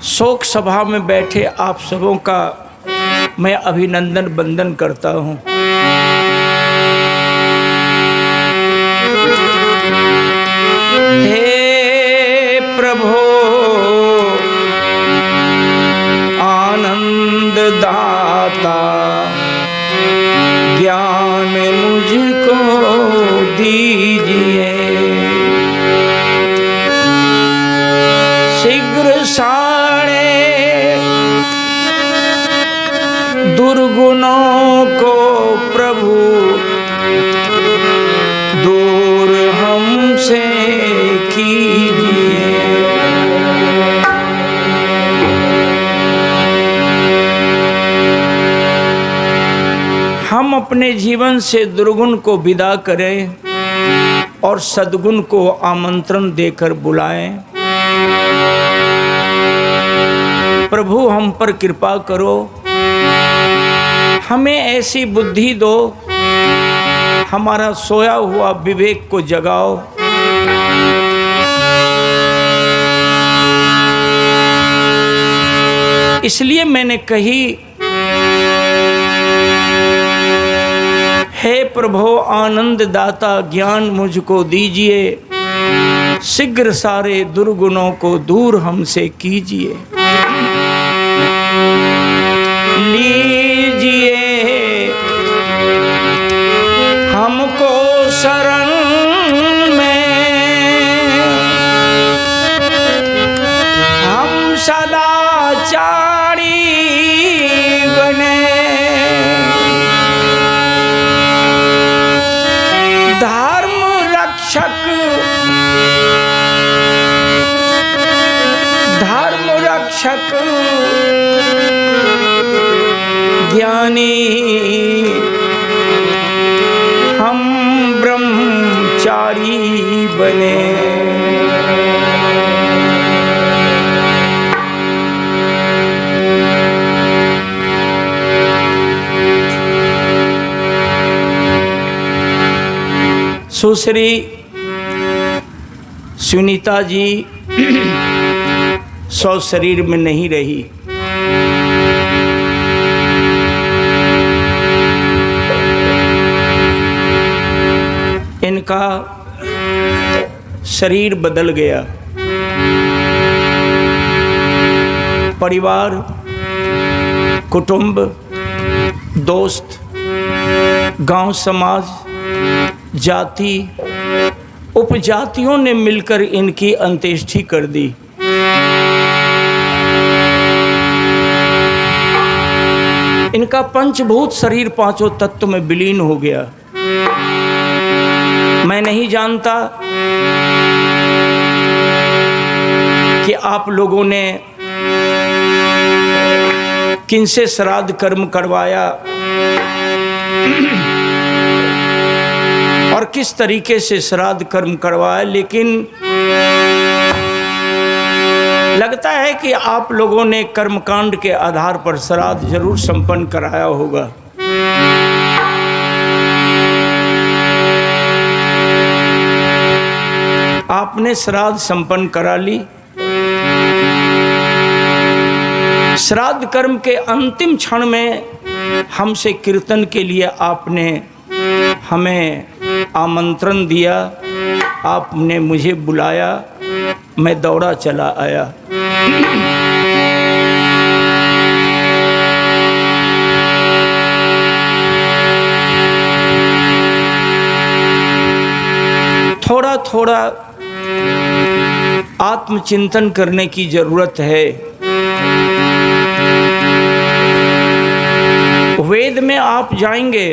शोक सभा में बैठे आप सबों का मैं अभिनंदन वंदन करता हूँ। हे प्रभु आनंद दाता, ज्ञान मुझको दीजिए, शीघ्र सारे दुर्गुणों को प्रभु दूर हमसे कीजिए। हम अपने जीवन से दुर्गुण को विदा करें और सद्गुण को आमंत्रण देकर बुलाएं। प्रभु हम पर कृपा करो, हमें ऐसी बुद्धि दो, हमारा सोया हुआ विवेक को जगाओ। इसलिए मैंने कही, हे प्रभु आनंद दाता, ज्ञान मुझको दीजिए, शीघ्र सारे दुर्गुणों को दूर हमसे कीजिए। लीजिए हमको शरण में, हम सदाचारी बने, धर्म रक्षक, धर्म रक्षक ज्ञानी, हम ब्रह्मचारी बने। सुश्री सुनीता जी सौ शरीर में नहीं रही। इनका शरीर बदल गया, परिवार, कुटुंब, दोस्त, गांव समाज, जाति, उपजातियों ने मिलकर इनकी अंत्येष्टि कर दी। इनका पंचभूत शरीर पांचों तत्व में विलीन हो गया। मैं नहीं जानता कि आप लोगों ने किनसे श्राद्ध कर्म करवाया और किस तरीके से श्राद्ध कर्म करवाया, लेकिन लगता है कि आप लोगों ने कर्मकांड के आधार पर श्राद्ध जरूर संपन्न कराया होगा। आपने श्राद्ध संपन्न करा ली। श्राद्ध कर्म के अंतिम क्षण में हमसे कीर्तन के लिए आपने हमें आमंत्रण दिया, आपने मुझे बुलाया, मैं दौड़ा चला आया। थोड़ा थोड़ा आत्मचिंतन करने की जरूरत है। वेद में आप जाएंगे,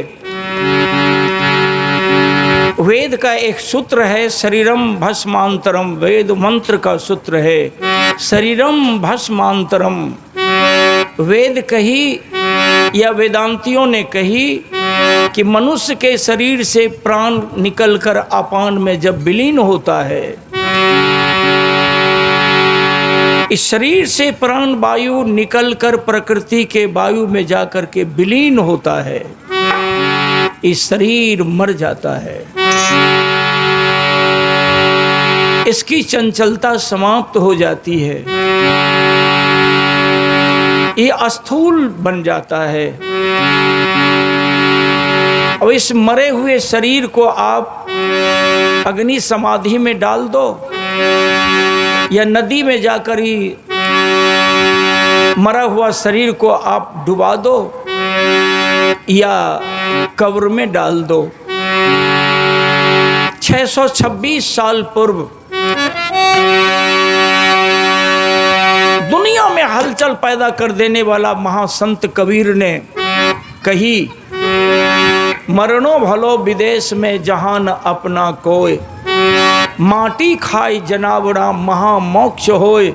वेद का एक सूत्र है, शरीरम भस्मांतरम, वेद मंत्र का सूत्र है, शरीरम भस्मांतरम। वेद कही या वेदांतियों ने कही कि मनुष्य के शरीर से प्राण निकलकर अपान में जब विलीन होता है, इस शरीर से प्राण वायु निकलकर प्रकृति के वायु में जाकर के विलीन होता है, इस शरीर मर जाता है, इसकी चंचलता समाप्त हो जाती है। ये स्थूल बन जाता है। और इस मरे हुए शरीर को आप अग्नि समाधि में डाल दो या नदी में जाकर ही मरा हुआ शरीर को आप डुबा दो या कब्र में डाल दो। 626 साल पूर्व दुनिया में हलचल पैदा कर देने वाला महासंत कबीर ने कही, मरणो भलो विदेश में जहान अपना कोय, माटी खाई जनावड़ा महामोक्ष होय।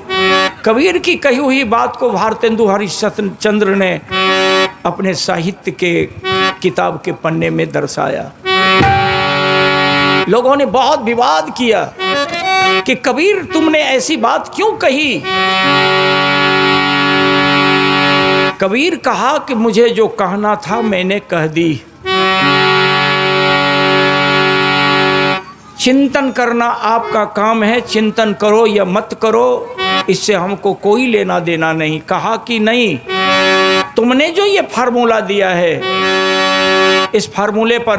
कबीर की कही हुई बात को भारतेंदु हरिश्चंद्र ने अपने साहित्य के किताब के पन्ने में दर्शाया। लोगों ने बहुत विवाद किया कि कबीर तुमने ऐसी बात क्यों कही। कबीर कहा कि मुझे जो कहना था मैंने कह दी। चिंतन करना आपका काम है, चिंतन करो या मत करो, इससे हमको कोई लेना देना नहीं। कहा कि नहीं, तुमने जो ये फार्मूला दिया है, इस फार्मूले पर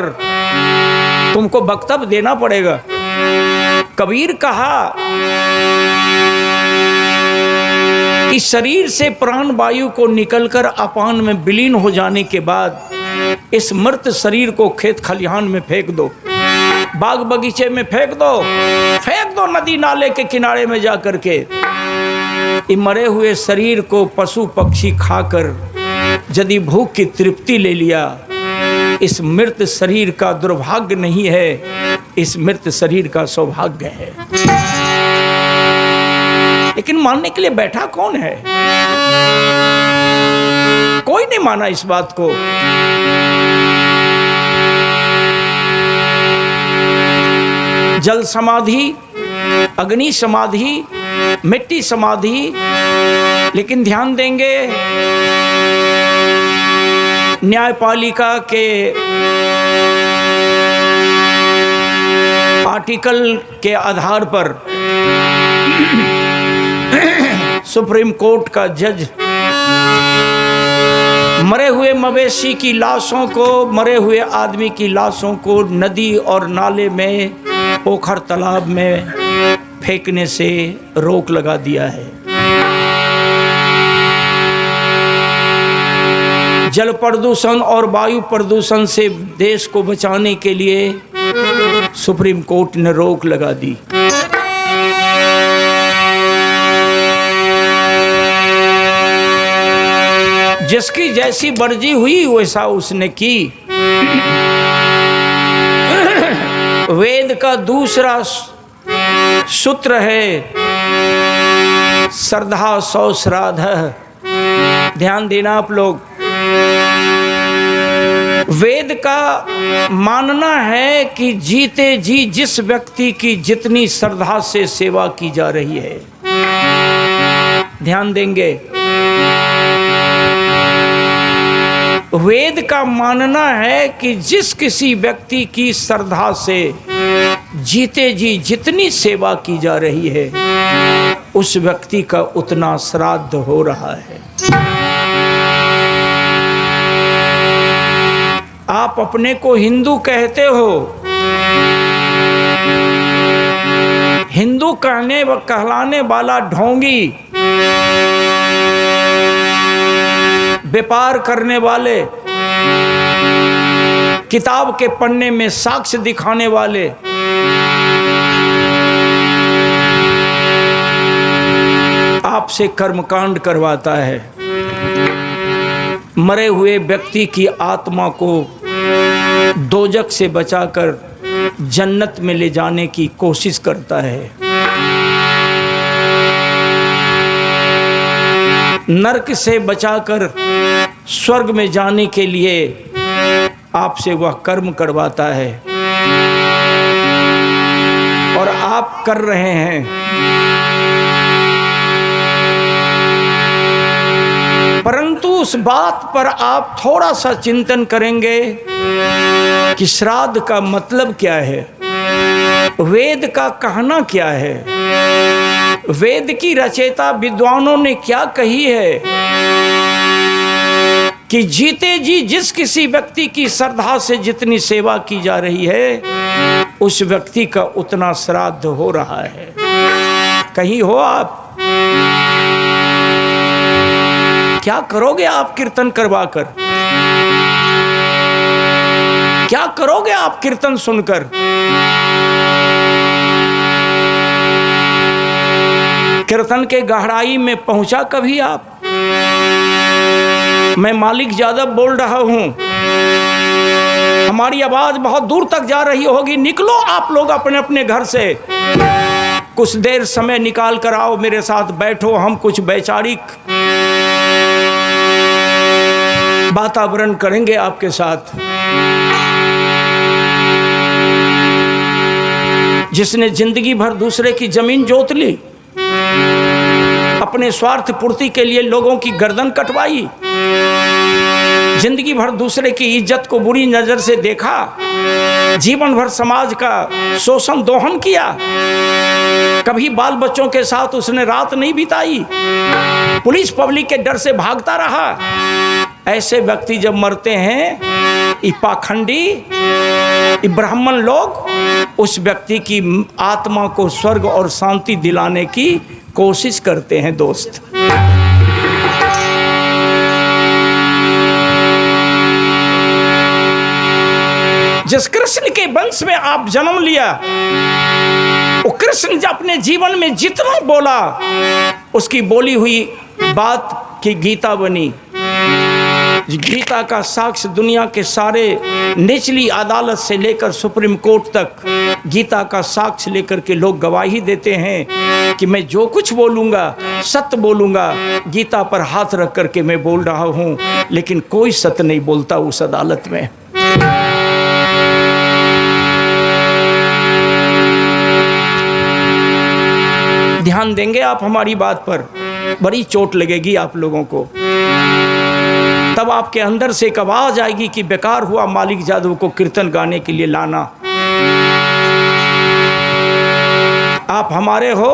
तुमको वक्तव्य देना पड़ेगा। कबीर कहा कि शरीर से प्राण वायु को निकलकर अपान में विलीन हो जाने के बाद इस मृत शरीर को खेत खलिहान में फेंक दो, बाग बगीचे में फेंक दो नदी नाले के किनारे में जाकर के। ये मरे हुए शरीर को पशु पक्षी खाकर यदि भूख की तृप्ति ले लिया, इस मृत शरीर का दुर्भाग्य नहीं है, इस मृत शरीर का सौभाग्य है। लेकिन मानने के लिए बैठा कौन है? कोई नहीं माना इस बात को। जल समाधि, अग्नि समाधि, मिट्टी समाधि, लेकिन ध्यान देंगे न्यायपालिका के आर्टिकल के आधार पर सुप्रीम कोर्ट का जज मरे हुए मवेशी की लाशों को, मरे हुए आदमी की लाशों को नदी और नाले में, पोखर तालाब में फेंकने से रोक लगा दिया है। जल प्रदूषण और वायु प्रदूषण से देश को बचाने के लिए सुप्रीम कोर्ट ने रोक लगा दी। जिसकी जैसी मर्जी हुई वैसा उसने की। वेद का दूसरा सूत्र है श्रद्धा सौ श्राद्ध। ध्यान देना आप लोग, वेद का मानना है कि जीते जी जिस व्यक्ति की जितनी श्रद्धा से सेवा की जा रही है, ध्यान देंगे, वेद का मानना है कि जिस किसी व्यक्ति की श्रद्धा से जीते जी जितनी सेवा की जा रही है, उस व्यक्ति का उतना श्राद्ध हो रहा है। आप अपने को हिंदू कहते हो, हिंदू कहलाने वाला ढोंगी, व्यापार करने वाले, किताब के पन्ने में साक्ष्य दिखाने वाले, आपसे कर्मकांड करवाता है। मरे हुए व्यक्ति की आत्मा को दोजख से बचाकर जन्नत में ले जाने की कोशिश करता है। नरक से बचाकर स्वर्ग में जाने के लिए आपसे वह कर्म करवाता है और आप कर रहे हैं। परंतु उस बात पर आप थोड़ा सा चिंतन करेंगे कि श्राद्ध का मतलब क्या है, वेद का कहना क्या है, वेद की रचयिता विद्वानों ने क्या कही है। कि जीते जी जिस किसी व्यक्ति की श्रद्धा से जितनी सेवा की जा रही है, उस व्यक्ति का उतना श्राद्ध हो रहा है। कहीं हो आप, क्या करोगे आप कीर्तन करवाकर? क्या करोगे आप कीर्तन सुनकर? कीर्तन के गहराई में पहुंचा कभी आप? मैं मालिक यादव बोल रहा हूं, हमारी आवाज बहुत दूर तक जा रही होगी। निकलो आप लोग अपने अपने घर से, कुछ देर समय निकाल कर आओ, मेरे साथ बैठो, हम कुछ वैचारिक वातावरण करेंगे आपके साथ। जिसने जिंदगी भर दूसरे की जमीन जोत ली, अपने स्वार्थ पूर्ति के लिए लोगों की गर्दन कटवाई, जिंदगी भर दूसरे की इज्जत को बुरी नजर से देखा, जीवन भर समाज का शोषण दोहन किया, कभी बाल बच्चों के साथ उसने रात नहीं बिताई, पुलिस पब्लिक के डर से भागता रहा। ऐसे व्यक्ति जब मरते हैं, ये पाखंडी, ये ब्राह्मण लोग उस व्यक्ति की आत्मा को स्वर्ग और शांति दिलाने की कोशिश करते हैं। दोस्त, जिस कृष्ण के वंश में आप जन्म लिया, वो कृष्ण अपने जीवन में जितना बोला, उसकी बोली हुई बात की गीता बनी। गीता का साक्ष्य दुनिया के सारे निचली अदालत से लेकर सुप्रीम कोर्ट तक गीता का साक्ष्य लेकर के लोग गवाही देते हैं कि मैं जो कुछ बोलूँगा सत्य बोलूँगा। गीता पर हाथ रख करके मैं बोल रहा हूँ, लेकिन कोई सत्य नहीं बोलता उस अदालत में। ध्यान देंगे आप हमारी बात पर, बड़ी चोट लगेगी आप लोगों को। तब आपके अंदर से एक आवाज आएगी कि बेकार हुआ मालिक यादव को कीर्तन गाने के लिए लाना। आप हमारे हो,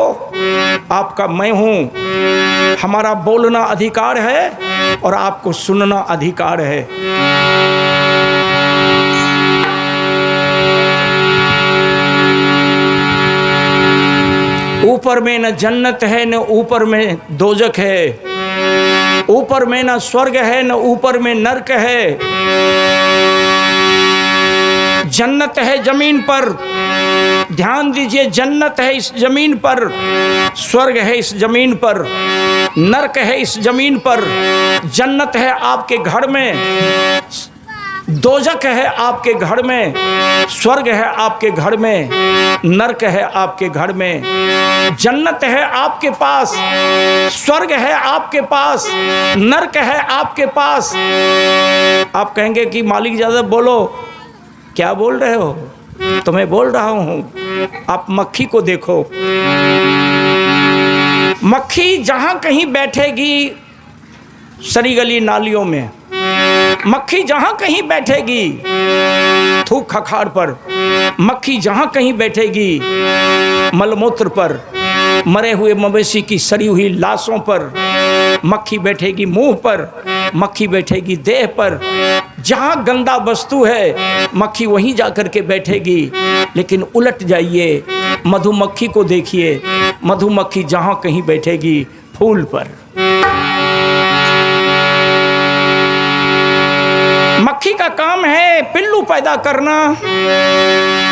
आपका मैं हूं, हमारा बोलना अधिकार है और आपको सुनना अधिकार है। ऊपर में न जन्नत है न ऊपर में दोजख है, ऊपर में न स्वर्ग है न ऊपर में नरक है। जन्नत है जमीन पर, ध्यान दीजिए, जन्नत है इस जमीन पर, स्वर्ग है इस जमीन पर, नरक है इस जमीन पर। जन्नत है आपके घर में, दोजख है आपके घर में, स्वर्ग है आपके घर में, नरक है आपके घर में। जन्नत है आपके पास, स्वर्ग है आपके पास, नरक है आपके पास। आप कहेंगे कि मालिक यादव बोलो, क्या बोल रहे हो? तो मैं बोल रहा हूं, आप मक्खी को देखो। मक्खी जहां कहीं बैठेगी सरी गली नालियों में, मक्खी जहां कहीं बैठेगी थूक खखाड़ पर, मक्खी जहां कहीं बैठेगी मलमूत्र पर, मरे हुए मवेशी की सड़ी हुई लाशों पर, मक्खी बैठेगी मुंह पर, मक्खी बैठेगी देह पर। जहां गंदा वस्तु है मक्खी वहीं जाकर के बैठेगी। लेकिन उलट जाइए, मधुमक्खी को देखिए, मधुमक्खी जहां कहीं बैठेगी फूल पर। मक्खी का काम है पिल्लू पैदा करना,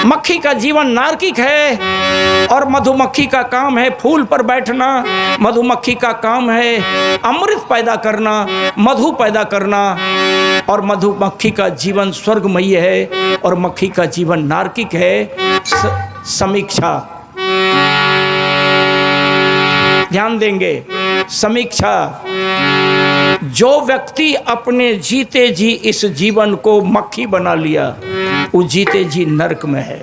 मक्खी का जीवन नारकिक है, और मधुमक्खी का काम है फूल पर बैठना। मधुमक्खी का काम है अमृत पैदा करना, मधु पैदा करना, और मधुमक्खी का जीवन स्वर्गमयी है और मक्खी का जीवन नारकिक है। समीक्षा, ध्यान देंगे, समीक्षा। जो व्यक्ति अपने जीते जी इस जीवन को मक्खी बना लिया, वो जीते जी नरक में है,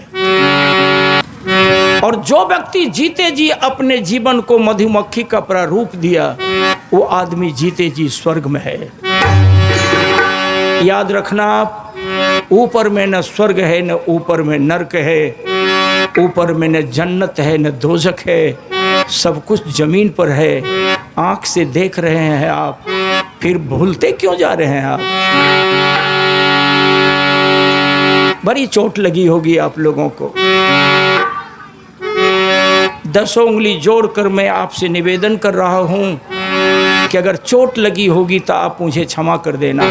और जो व्यक्ति जीते जी अपने जीवन को मधुमक्खी का प्रारूप दिया, वो आदमी जीते जी स्वर्ग में है। याद रखना आप, ऊपर में न स्वर्ग है न ऊपर में नरक है, ऊपर में न जन्नत है न दोजख है, सब कुछ जमीन पर है। आंख से देख रहे हैं आप, फिर भूलते क्यों जा रहे हैं आप? बड़ी चोट लगी होगी आप लोगों को। 10 उंगली जोड़कर मैं आपसे निवेदन कर रहा हूं कि अगर चोट लगी होगी तो आप मुझे क्षमा कर देना।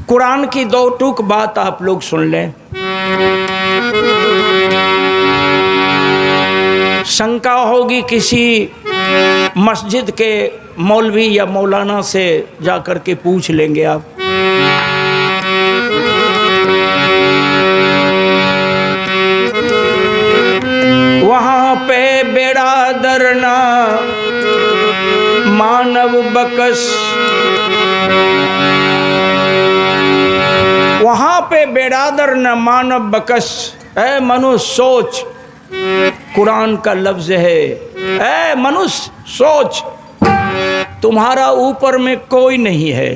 कुरान की 2 टूक बात आप लोग सुन लें। शंका होगी किसी मस्जिद के मौलवी या मौलाना से जाकर के पूछ लेंगे आप। वहाँ पे बेरादर ना मानव बकस, वहाँ पे बेरादर न मानव बकस। ऐ मनुष्य सोच, कुरान का लफ्ज है, ऐ मनुष्य सोच, तुम्हारा ऊपर में कोई नहीं है।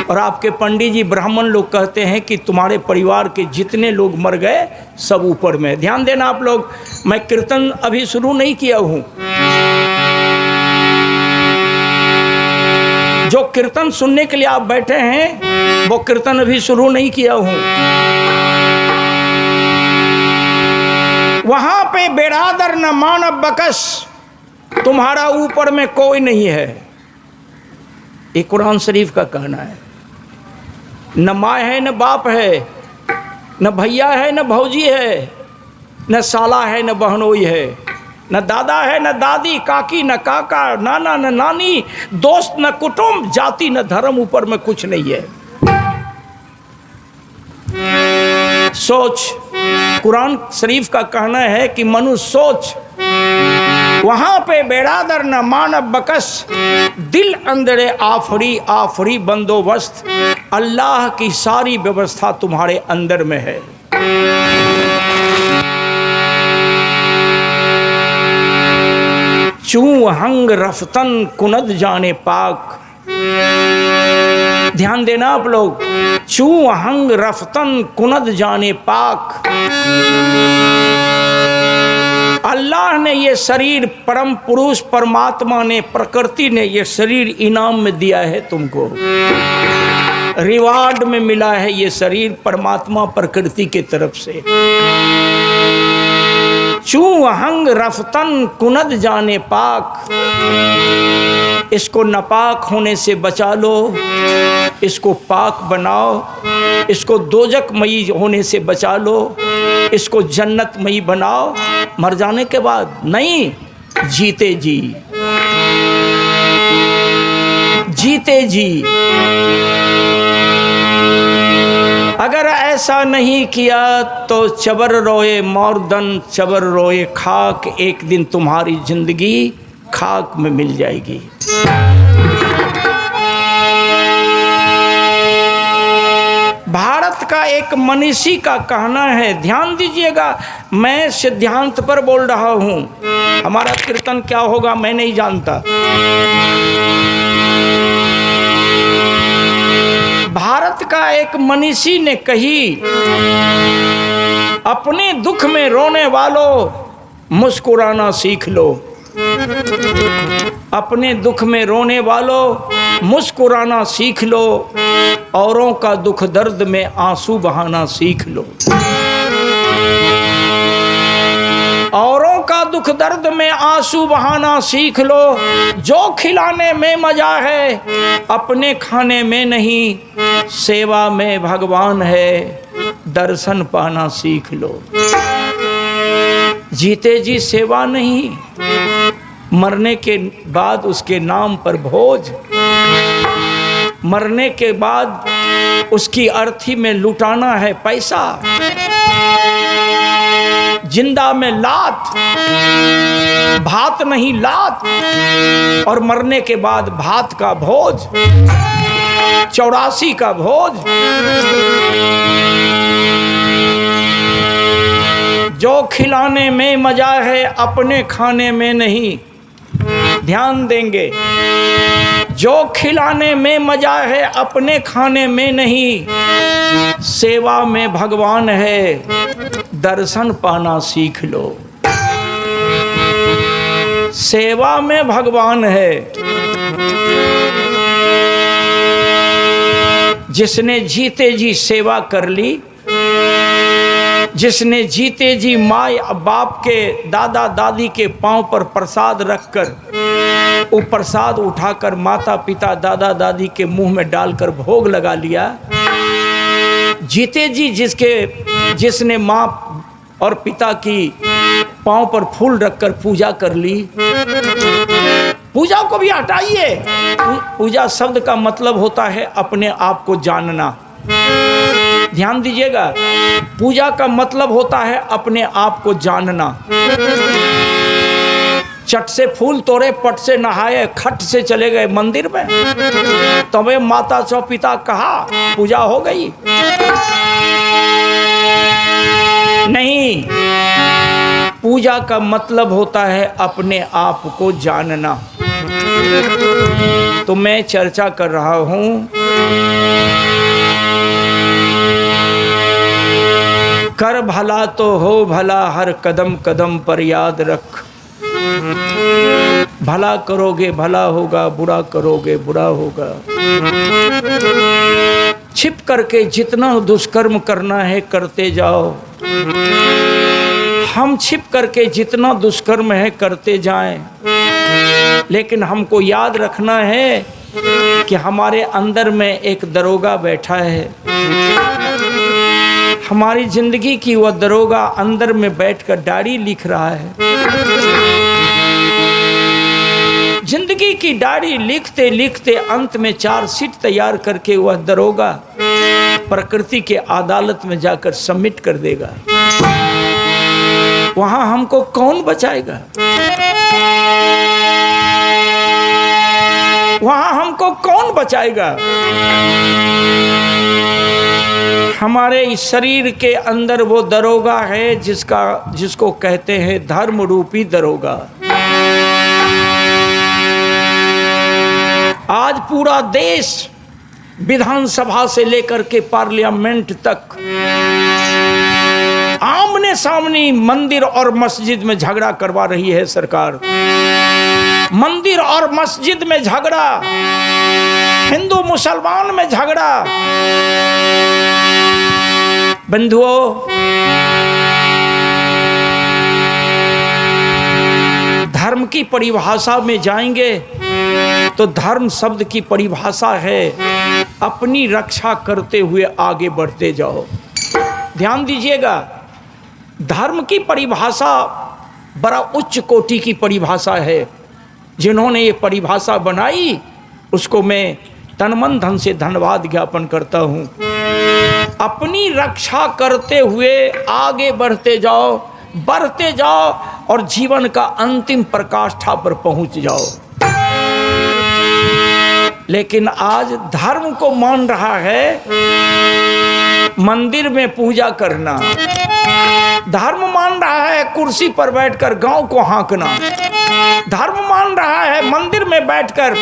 और आपके पंडित जी ब्राह्मण लोग कहते हैं कि तुम्हारे परिवार के जितने लोग मर गए सब ऊपर में। ध्यान देना आप लोग, मैं कीर्तन अभी शुरू नहीं किया हूं। जो कीर्तन सुनने के लिए आप बैठे हैं वो कीर्तन अभी शुरू नहीं किया हूं। वहां पे बेरादर न मानव बकस, तुम्हारा ऊपर में कोई नहीं है। ये कुरान शरीफ का कहना है। न माँ है न बाप है, न भैया है न भौजी है, न साला है न बहनोई है, न दादा है न दादी, काकी न काका, नाना न नानी, दोस्त न कुटुंब, जाति न धर्म, ऊपर में कुछ नहीं है। सोच, कुरान शरीफ का कहना है कि मनुष्य सोच। वहां पे बेरादर न मानव बकस, दिल अंदरे आफरी आफरी बंदोबस्त, अल्लाह की सारी व्यवस्था तुम्हारे अंदर में है। चू हंग रफ्तन कुनद जाने पाक। ध्यान देना आप लोग, चू हंग रफ्तन कुनद जाने पाक। अल्लाह ने ये शरीर, परम पुरुष परमात्मा ने, प्रकृति ने ये शरीर इनाम में दिया है तुमको, रिवार्ड में मिला है ये शरीर परमात्मा प्रकृति के तरफ से। चू हंग रफ्तन कुनद जाने पाक। इसको नापाक होने से बचा लो, इसको पाक बनाओ, इसको दोजखमयी होने से बचा लो, इसको जन्नतमयी बनाओ। मर जाने के बाद नहीं, जीते जी, जीते जी। अगर ऐसा नहीं किया तो चबर रोए मौरदन, चबर रोए खाक, एक दिन तुम्हारी जिंदगी खाक में मिल जाएगी। भारत का एक मनीषी का कहना है, ध्यान दीजिएगा, मैं सिद्धांत पर बोल रहा हूं, हमारा कीर्तन क्या होगा मैं नहीं जानता। भारत का एक मनीषी ने कही, अपने दुख में रोने वालों मुस्कुराना सीख लो। अपने दुख में रोने वालों मुस्कुराना सीख लो, औरों का दुख दर्द में आंसू बहाना सीख लो। औरों का दुख दर्द में आंसू बहाना सीख लो। जो खिलाने में मजा है अपने खाने में नहीं, सेवा में भगवान है, दर्शन पाना सीख लो। जीते जी सेवा नहीं, मरने के बाद उसके नाम पर भोज, मरने के बाद उसकी अर्थी में लुटाना है पैसा, जिंदा में लात, भात नहीं लात, और मरने के बाद भात का भोज, 84 का भोज। जो खिलाने में मजा है अपने खाने में नहीं, ध्यान देंगे, जो खिलाने में मजा है अपने खाने में नहीं, सेवा में भगवान है, दर्शन पाना सीख लो। सेवा में भगवान है, जिसने जीते जी सेवा कर ली, जिसने जीते जी माँ बाप के दादा दादी के पांव पर प्रसाद रखकर वो प्रसाद उठाकर माता पिता दादा दादी के मुंह में डालकर भोग लगा लिया, जीते जी जिसने माँ और पिता की पांव पर फूल रखकर पूजा कर ली। पूजा को भी हटाइए, पूजा शब्द का मतलब होता है अपने आप को जानना। ध्यान दीजिएगा, पूजा का मतलब होता है अपने आप को जानना। चट से फूल तोड़े, पट से नहाए, खट से चले गए मंदिर में, तबे माता सौ पिता कहा पूजा हो गई? नहीं, पूजा का मतलब होता है अपने आप को जानना। तो मैं चर्चा कर रहा हूं कर भला तो हो भला, हर कदम कदम पर याद रख। भला करोगे भला होगा, बुरा करोगे बुरा होगा। छिप करके जितना दुष्कर्म करना है करते जाओ। हम छिप करके जितना दुष्कर्म है करते जाएं, लेकिन हमको याद रखना है कि हमारे अंदर में एक दरोगा बैठा है। हमारी जिंदगी की वह दरोगा अंदर में बैठकर डायरी लिख रहा है। जिंदगी की डायरी लिखते लिखते अंत में चार्जशीट तैयार करके वह दरोगा प्रकृति के अदालत में जाकर सबमिट कर देगा। वहां हमको कौन बचाएगा? वहां हमको कौन बचाएगा? हमारे इस शरीर के अंदर वो दरोगा है जिसको कहते हैं धर्म रूपी दरोगा। आज पूरा देश विधानसभा से लेकर के पार्लियामेंट तक आमने सामने मंदिर और मस्जिद में झगड़ा करवा रही है सरकार। मंदिर और मस्जिद में झगड़ा, हिंदू मुसलमान में झगड़ा। बंधुओं, धर्म की परिभाषा में जाएंगे तो धर्म शब्द की परिभाषा है अपनी रक्षा करते हुए आगे बढ़ते जाओ। ध्यान दीजिएगा, धर्म की परिभाषा बड़ा उच्च कोटि की परिभाषा है। जिन्होंने ये परिभाषा बनाई उसको मैं तन मन धन से धन्यवाद ज्ञापन करता हूँ। अपनी रक्षा करते हुए आगे बढ़ते जाओ और जीवन का अंतिम प्रकाष्ठा पर पहुंच जाओ। लेकिन आज धर्म को मान रहा है मंदिर में पूजा करना, धर्म मान रहा है कुर्सी पर बैठकर गांव को हाँकना, धर्म मान रहा है मंदिर में बैठकर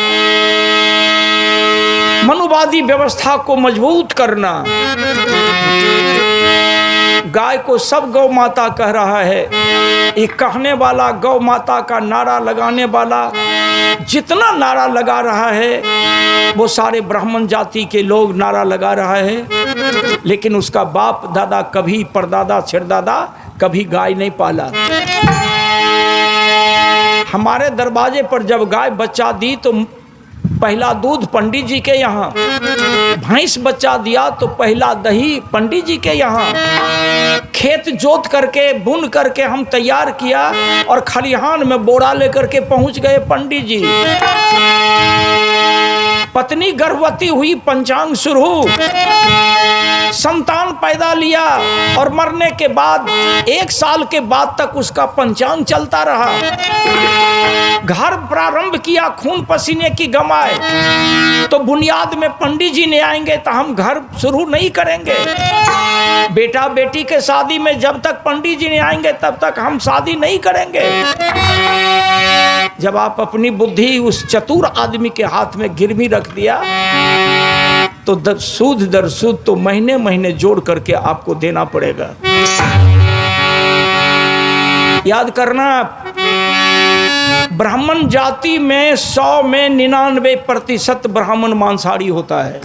मनुवादी व्यवस्था को मजबूत करना। गाय को सब गौ माता कह रहा है। ये कहने वाला, गौ माता का नारा लगाने वाला जितना नारा लगा रहा है वो सारे ब्राह्मण जाति के लोग नारा लगा रहा है, लेकिन उसका बाप दादा कभी, परदादा छिरदादा कभी गाय नहीं पाला। हमारे दरवाजे पर जब गाय बच्चा दी तो पहला दूध पंडित जी के यहाँ, भैंस बच्चा दिया तो पहला दही पंडित जी के यहाँ। खेत जोत करके बुन करके हम तैयार किया और खलिहान में बोरा लेकर के पहुंच गए पंडित जी। पत्नी गर्भवती हुई, पंचांग शुरू, संतान पैदा लिया और मरने के बाद 1 साल के बाद तक उसका पंचांग चलता रहा। घर प्रारंभ किया, खून पसीने की गमाए, तो बुनियाद में पंडित जी ने आएंगे तो हम घर शुरू नहीं करेंगे। बेटा बेटी के शादी में जब तक पंडित जी नहीं आएंगे तब तक हम शादी नहीं करेंगे। जब आप अपनी बुद्धि उस चतुर आदमी के हाथ में गिरवी रख दिया तो सूद दर सूद तो महीने महीने जोड़ करके आपको देना पड़ेगा। याद करना, ब्राह्मण जाति में 100 में 99% ब्राह्मण मांसाहारी होता है।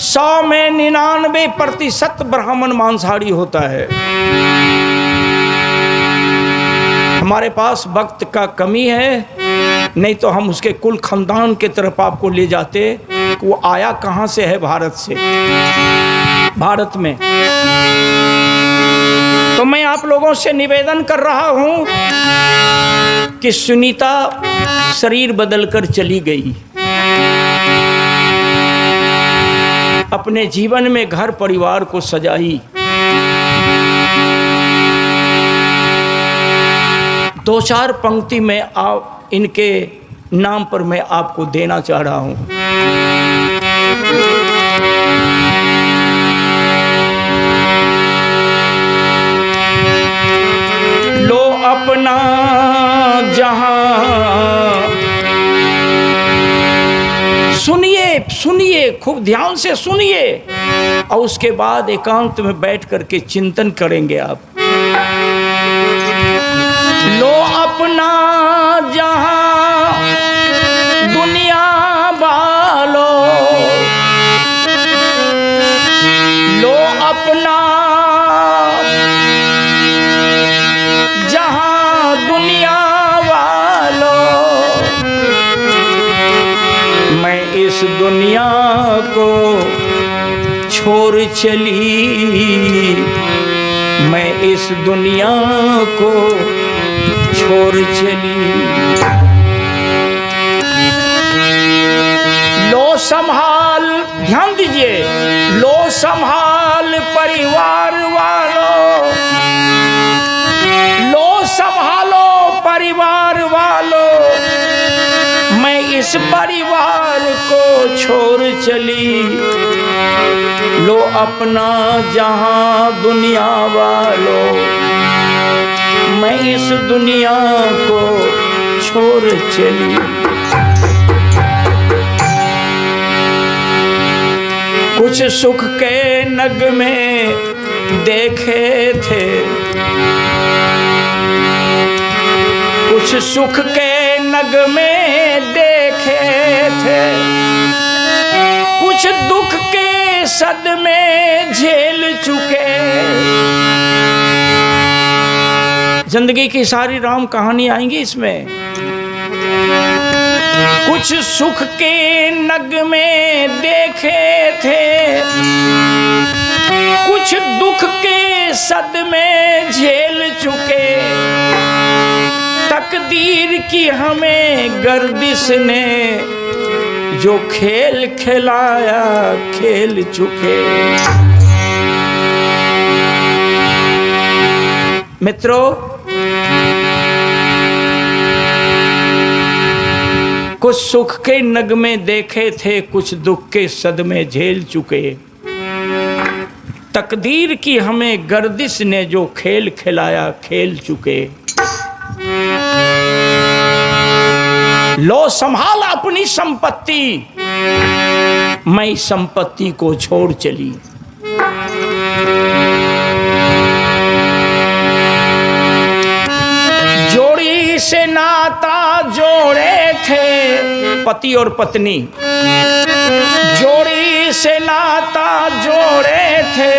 100 में 99% ब्राह्मण मांसाहारी होता है। हमारे पास वक्त का कमी है, नहीं तो हम उसके कुल खानदान के तरफ आपको ले जाते कि वो आया कहाँ से है, भारत से, भारत में। तो मैं आप लोगों से निवेदन कर रहा हूं कि सुनीता शरीर बदलकर चली गई, अपने जीवन में घर परिवार को सजाई। 2-4 पंक्ति में आप इनके नाम पर मैं आपको देना चाह रहा हूं। लो अपना जहां, सुनिए सुनिए, खूब ध्यान से सुनिए, और उसके बाद एकांत में बैठ करके चिंतन करेंगे आप। लो अपना जहां दुनिया वालों, लो अपना जहां दुनिया वालों, मैं इस दुनिया को छोड़ चली, मैं इस दुनिया को छोड़ चली। लो संभाल, ध्यान दीजिए, लो संभाल परिवार वालों, लो संभालो परिवार वालों, मैं इस परिवार को छोड़ चली। लो अपना जहां दुनिया वालों, मैं इस दुनिया को छोड़ चली। कुछ सुख के नगमे देखे थे, कुछ सुख के नगमे देखे थे, कुछ दुख के सदमे झेल चुके। जिंदगी की सारी राम कहानी आएंगी इसमें। कुछ सुख के नगमे देखे थे, कुछ दुख के सदमे झेल चुके। तकदीर की हमें गर्दिश ने जो खेल खिलाया खेल चुके। मित्रों, कुछ सुख के नगमे देखे थे, कुछ दुख के सदमे झेल चुके। तकदीर की हमें गर्दिश ने जो खेल खिलाया खेल चुके। लो संभाल अपनी संपत्ति, मैं संपत्ति को छोड़ चली। जोड़ी से नाता जोड़े थे पति और पत्नी, जोड़ी से नाता जोड़े थे,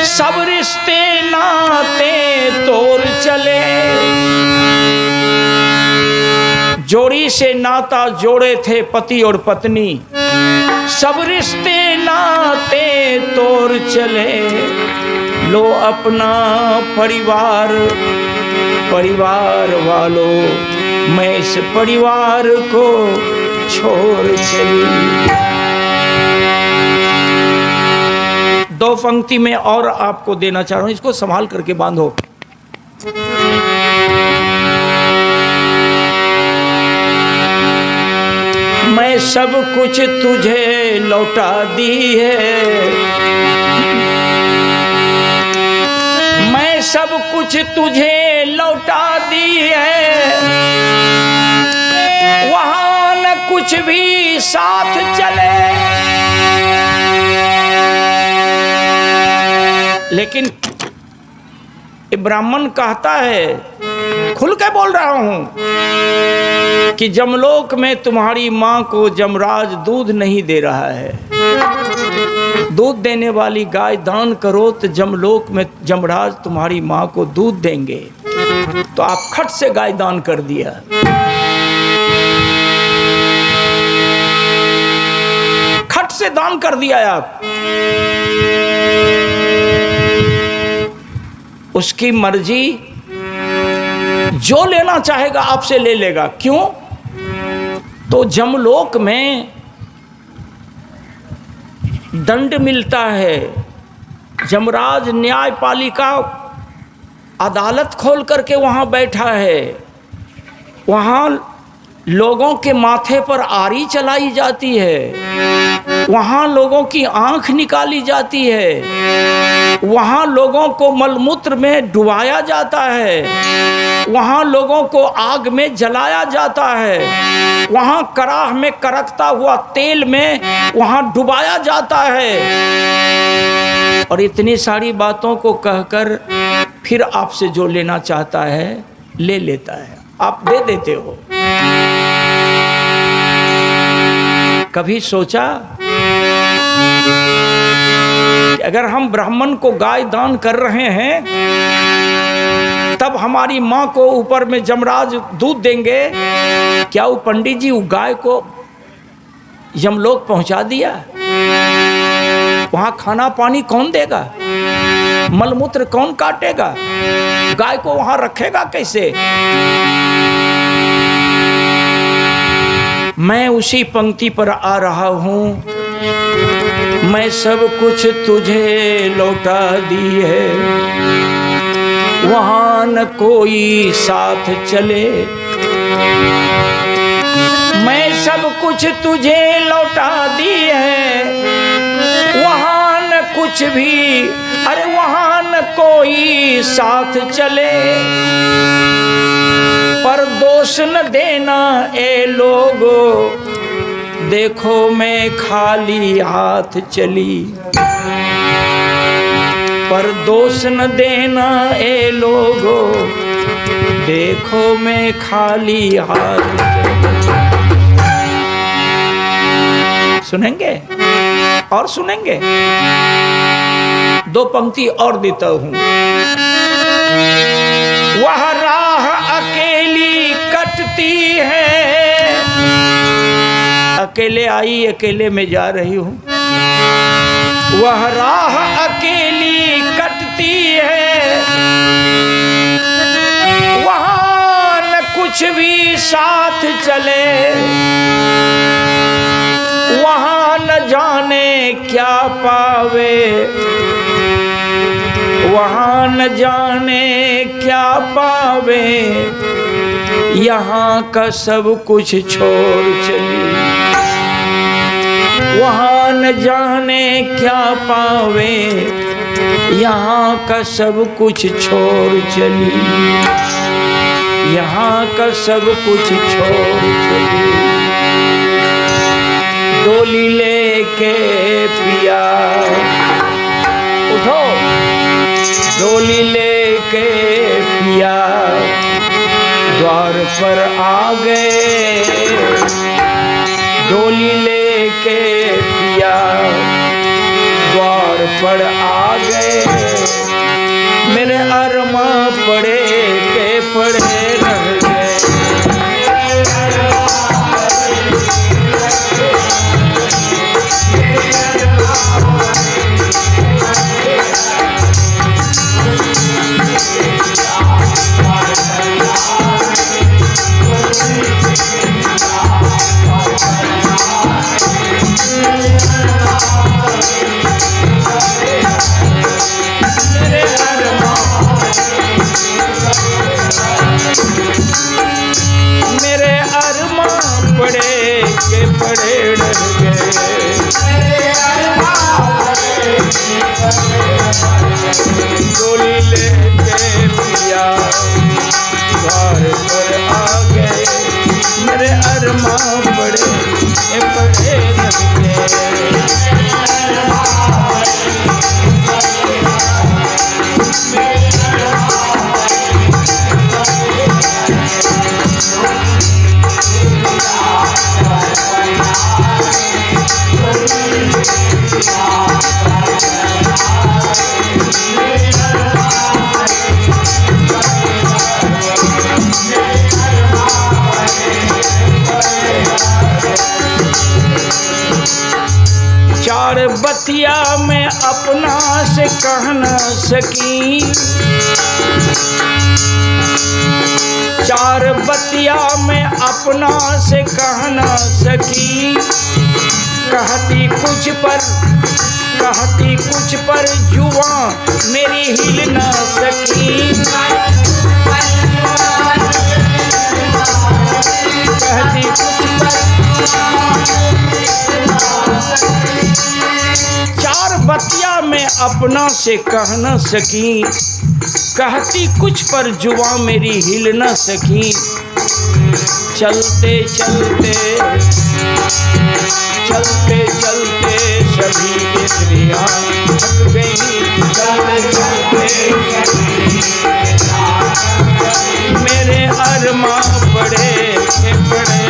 सब रिश्ते नाते तोड़ चले। जोड़ी से नाता जोड़े थे पति और पत्नी, सब रिश्ते नाते तोड़ चले। लो अपना परिवार, परिवार वालों, मैं इस परिवार को छोड़ चली। 2 पंक्ति में और आपको देना चाह रहा हूं, इसको संभाल करके बांधो। मैं सब कुछ तुझे लौटा दी है, मैं सब कुछ तुझे लौटा दी है, वहां न कुछ भी साथ चले। लेकिन ये ब्राह्मण कहता है, खुल के बोल रहा हूं कि जमलोक में तुम्हारी मां को जमराज दूध नहीं दे रहा है। दूध देने वाली गाय दान करो तो जमलोक में जमराज तुम्हारी मां को दूध देंगे। तो आप खट से गाय दान कर दिया। खट से दान कर दिया आप। उसकी मर्जी, जो लेना चाहेगा आपसे ले लेगा। क्यों? तो जमलोक में दंड मिलता है। जमराज न्यायपालिका अदालत खोल करके वहां बैठा है। वहां लोगों के माथे पर आरी चलाई जाती है। वहां लोगों की आंख निकाली जाती है। वहां लोगों को मलमूत्र में डुबाया जाता है। वहां लोगों को आग में जलाया जाता है। वहां कराह में करकता हुआ तेल में वहां डुबाया जाता है। और इतनी सारी बातों को कहकर फिर आपसे जो लेना चाहता है ले लेता है, आप दे देते हो। कभी सोचा कि अगर हम ब्राह्मण को गाय दान कर रहे हैं तब हमारी मां को ऊपर में जमराज दूध देंगे, क्या वो पंडित जी वो गाय को यमलोक पहुंचा दिया? वहां खाना पानी कौन देगा? मलमूत्र कौन काटेगा? गाय को वहां रखेगा कैसे? मैं उसी पंक्ति पर आ रहा हूं। मैं सब कुछ तुझे लौटा दी है, वहां न कोई साथ चले। मैं सब कुछ तुझे लौटा दी है, वहां न कुछ भी, अरे वहां न कोई साथ चले। पर दोष न देना ए लोगो, देखो मैं खाली हाथ चली। पर दोष न देना ए लोगो, देखो मैं खाली हाथ चली। सुनेंगे और सुनेंगे। दो पंक्ति और देता हूं। वह राह अकेली कटती है, अकेले आई अकेले में जा रही हूं। वह राह अकेली कटती है, वहां न कुछ भी साथ चले। वहां न जाने क्या पावे, वहां न जाने क्या पावे। यहाँ का सब कुछ छोड़ चली, वहां न जाने क्या पावे। यहाँ का सब कुछ छोड़ चली, यहाँ का सब कुछ छोड़ चली। डोली लेके पिया, उठो। डोली लेके पिया द्वार पर आ गए। डोली लेके पिया द्वार पर आ गए। मेरे अरमा पड़े के पड़े रह गए। बतिया मैं अपना से कह न सकी, चार बतिया मैं अपना से कह न सकी। कहती कुछ पर जुआ मेरी हिल न सकी। कहती कुछ पर, चार बतिया मैं अपना से कह न सकी। कहती कुछ पर जुआ मेरी हिल न सकी। चलते चलते चलते चलते सभी इंद्रियां थक गई। चलते चलते मेरे अरमां पड़े पड़े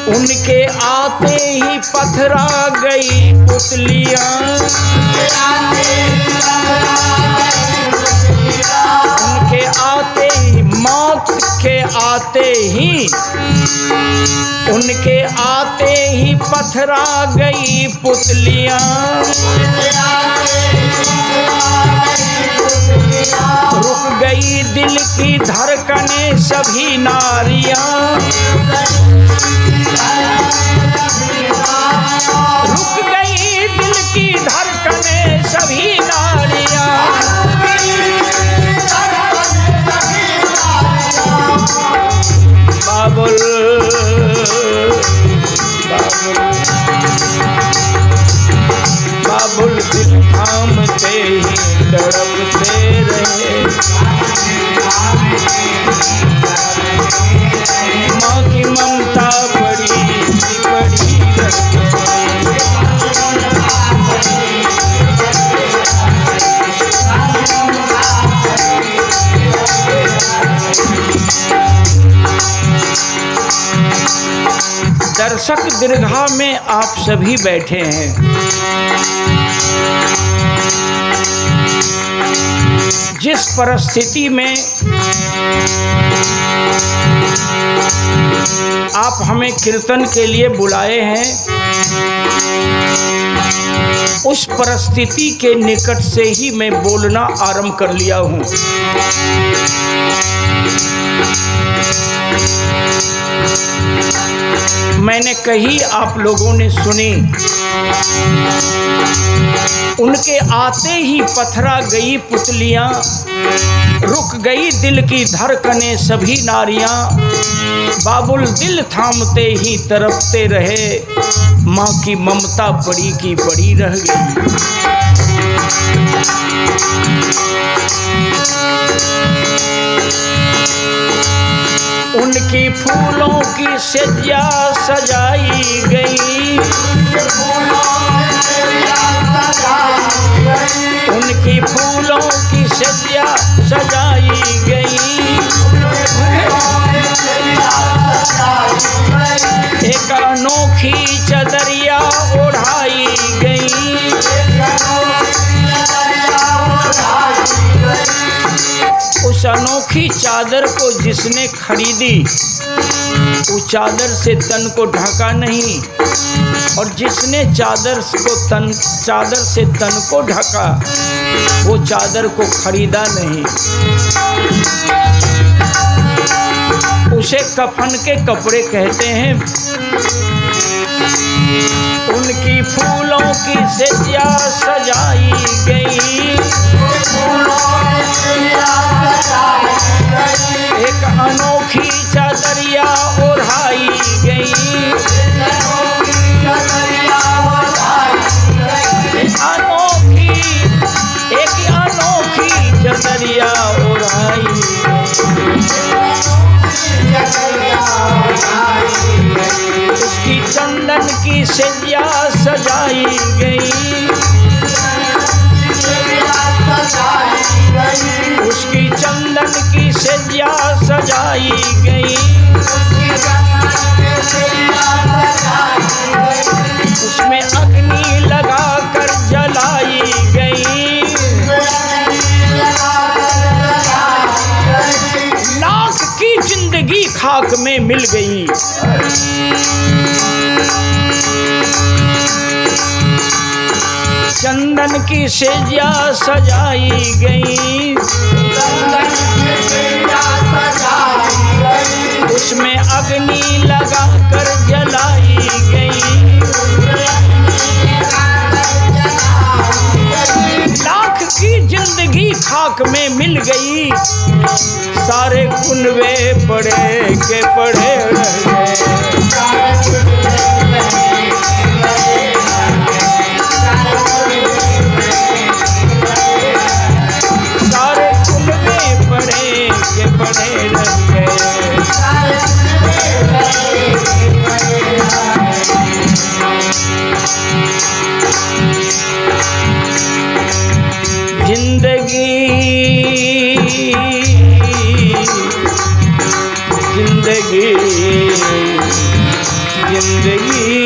उनके आते ही पथरा गई पुतलियां। उनके आते ही, मौत के आते ही, उनके आते ही पथरा गई पुतलियां। रुक गई दिल की धड़कनें सभी नारियां। रुक गई दिल की धड़कनें सभी नारियां। बाबुल बाबुल बाबुल दिल थामते ही तड़पते रहे। माँ की ममता बड़ी बड़ी दर्शक दीर्घा में आप सभी बैठे हैं। जिस परिस्थिति में आप हमें कीर्तन के लिए बुलाए हैं, उस परिस्थिति के निकट से ही मैं बोलना आरंभ कर लिया हूं। मैंने कही, आप लोगों ने सुनी। उनके आते ही पथरा गई पुतलियां, रुक गई दिल की धड़कनें सभी नारियां। बाबुल दिल थामते ही तरफते रहे, माँ की ममता बड़ी की बड़ी रह गई। उनकी फूलों की सज्जा सजाई गई। उनकी फूलों की सज्जा सजाई गई। एक अनोखी चदरिया ओढ़ाई गई। उस अनोखी चादर को जिसने खरीदी, उस चादर से तन को ढका नहीं, और जिसने चादर से तन को ढका, वो चादर को खरीदा नहीं। उसे कफन के कपड़े कहते हैं। उनकी फूलों की सज्जा सजाई गई। एक अनोखी चादरिया ओढ़ाई गई। अनोखी चादरिया ओढ़ाई चंदन की सैया सजाई गई, उसकी चंदन की सैया सजाई गई, उसमें अग्नि लगा कर जलाई गई, लाख की जिंदगी खाक में मिल गई। चंदन की सैया सजाई गई, उसमें अग्नि लगा कर जलाई गई, लाख की जिंदगी खाक में मिल गई। सारे कुनबे पड़े के पड़े रह गए, सारे कुनबे पड़े के पड़े रह गए। जिंदगी जिंदगी जिंदगी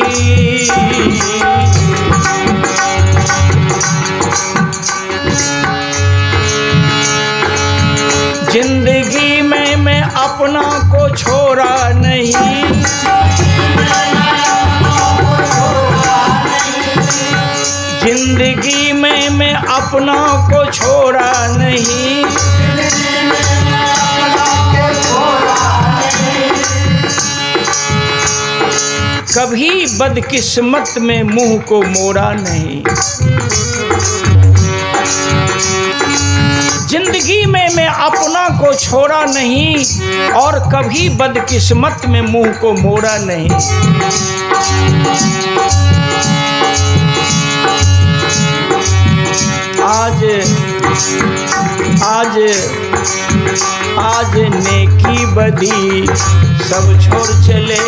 जिंदगी में मैं अपना को छोड़ा नहीं, जिंदगी में मैं अपना को छोड़ा नहीं, कभी बदकिस्मत में मुंह को मोड़ा नहीं, जिंदगी में मैं अपना को छोड़ा नहीं और कभी बदकिस्मत में मुंह को मोड़ा नहीं। आज आज आज नेकी बदी सब छोड़ चले,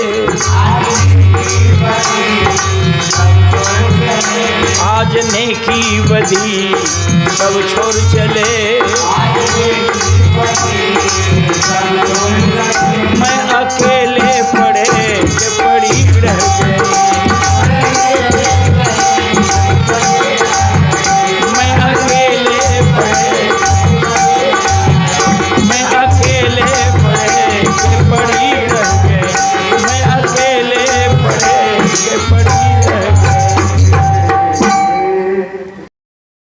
आज नेकी बदी सब छोड़ चले,